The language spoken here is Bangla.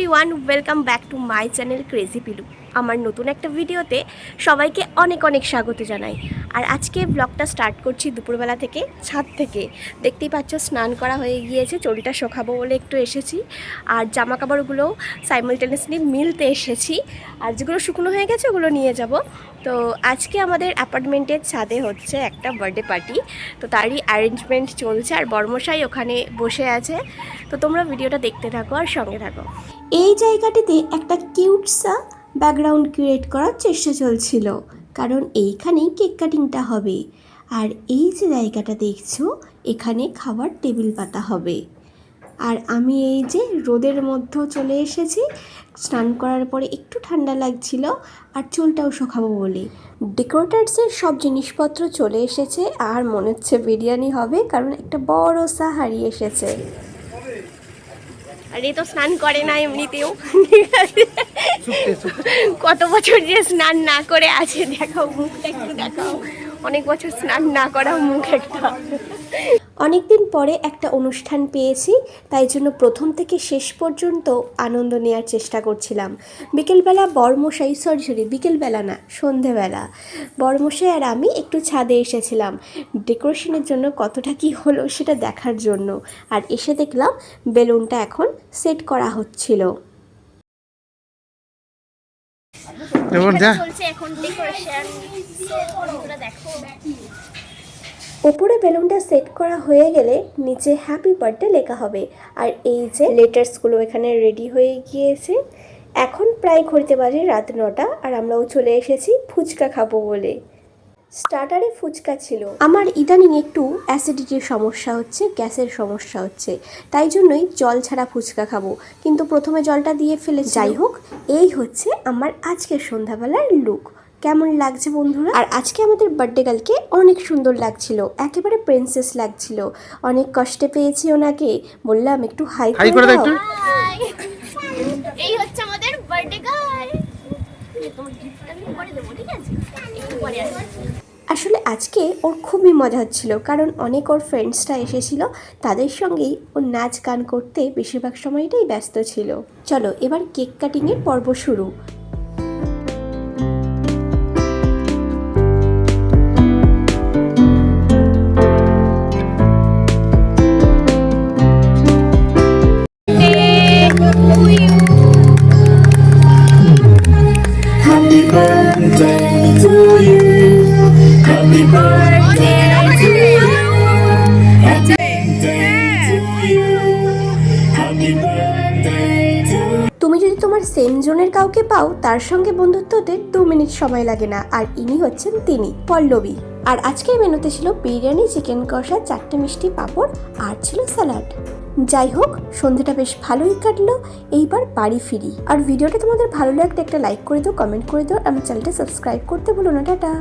Everyone, welcome back to my channel crazy Pilu. আমার নতুন একটা ভিডিওতে সবাইকে অনেক অনেক স্বাগত জানাই। আর আজকে ব্লগটা স্টার্ট করছি দুপুরবেলা থেকে, ছাদ থেকে। দেখতেই পাচ্ছ স্নান করা হয়ে গিয়েছে, চুলটা শোকাবো বলে একটু এসেছি। আর জামা কাপড়গুলো সাইমালটেনিয়াসলি মিলতে এসেছি, আর যেগুলো শুকনো হয়ে গেছে ওগুলো নিয়ে যাব। তো আজকে আমাদের অ্যাপার্টমেন্টের ছাদে হচ্ছে একটা বার্থডে পার্টি, তো তারই অ্যারেঞ্জমেন্ট চলছে আর বর্মশাই ওখানে বসে আছে। তো তোমরা ভিডিওটা দেখতে থাকো আর সঙ্গে থাকো। এই জায়গাটিতে একটা কিউটসা ব্যাকগ্রাউন্ড ক্রিয়েট করার চেষ্টা চলছিল, কারণ এইখানেই কেক কাটিংটা হবে। আর এই যে জায়গাটা দেখছো, এখানে খাবার টেবিল পাতা হবে। আর আমি এই যে রোদের মধ্যে চলে এসেছি, স্নান করার পরে একটু ঠান্ডা লাগছিল আর চুলটাও শুকাবো বলে। ডেকোরেটার্সের সব জিনিসপত্র চলে এসেছে, আর মনে হচ্ছে বিরিয়ানি হবে, কারণ একটা বড় সাহারি এসেছে। আর এ তো স্নান করে না এমনিতেও, কত বছর যে স্নান না করে আছে, দেখাও মুখটা একটু দেখাও। অনেক বছর স্নান না করা মুখ একটা। অনেকদিন পরে একটা অনুষ্ঠান পেয়েছি, তাই জন্য প্রথম থেকে শেষ পর্যন্ত আনন্দ নেওয়ার চেষ্টা করছিলাম। বিকেলবেলা বিকেলবেলা না, সন্ধেবেলা বড়মশাই আর আমি একটু ছাদে এসেছিলাম ডেকোরেশনের জন্য, কতটা কি হলো সেটা দেখার জন্য। আর এসে দেখলাম বেলুনটা এখন সেট করা হচ্ছিল। ওপরে বেলুনটা সেট করা হয়ে গেলে নিচে হ্যাপি বার্থডে লেখা হবে। আর এই যে লেটার্সগুলো এখানে রেডি হয়ে গিয়েছে। এখন প্রায় ঘড়িতে বাজে রাত 9টা, আর আমরাও চলে এসেছি ফুচকা খাবো বলে। স্টার্টারে ফুচকা ছিল। আমার ইদানিং একটু অ্যাসিডিটির সমস্যা হচ্ছে, গ্যাসের সমস্যা হচ্ছে, তাই জন্যই জল ছাড়া ফুচকা খাবো, কিন্তু প্রথমে জলটা দিয়ে ফেলে। যাই হোক, এই হচ্ছে আমার আজকের সন্ধ্যাবেলার লুক। কেমন লাগছে বন্ধুরা? আর আজকে আমাদের বার্থডে গার্লকে অনেক সুন্দর লাগছিল, একেবারে প্রিন্সেস লাগছিল। অনেক কষ্টে পেয়েছি ওনাকে, বললাম একটু হাই করে দাও। এই হচ্ছে আমাদের বার্থডে গার্ল। আসলে আজকে ওর খুবই মজা হচ্ছিল, কারণ অনেক ওর ফ্রেন্ডসরা এসেছিল, তাদের সঙ্গেই ও নাচ গান করতে বেশিরভাগ সময়টাই ব্যস্ত ছিল। চলো এবার কেক কাটিংয়ের পর্ব শুরু। তুমি যদি তোমার সেম জোনের কাউকে পাও, তার সঙ্গে বন্ধুত্ব হতে 2 মিনিট সময় লাগে না। আর ইনি হচ্ছেন তিনি, পল্লবী। আর আজকের মেনুতে ছিল বিরিয়ানি, চিকেন কষা, 4টে মিষ্টি পাঁপড়, আর ছিল স্যালাড। যাই হোক, সন্ধ্যাটা বেশ ভালোই কাটলো। এইবার বাড়ি ফিরি। আর ভিডিওটা তোমাদের ভালো লাগলে একটা লাইক করে দাও, কমেন্ট করে দাও, আমার চ্যানেলটা সাবস্ক্রাইব করতে ভুলো না। টাটা।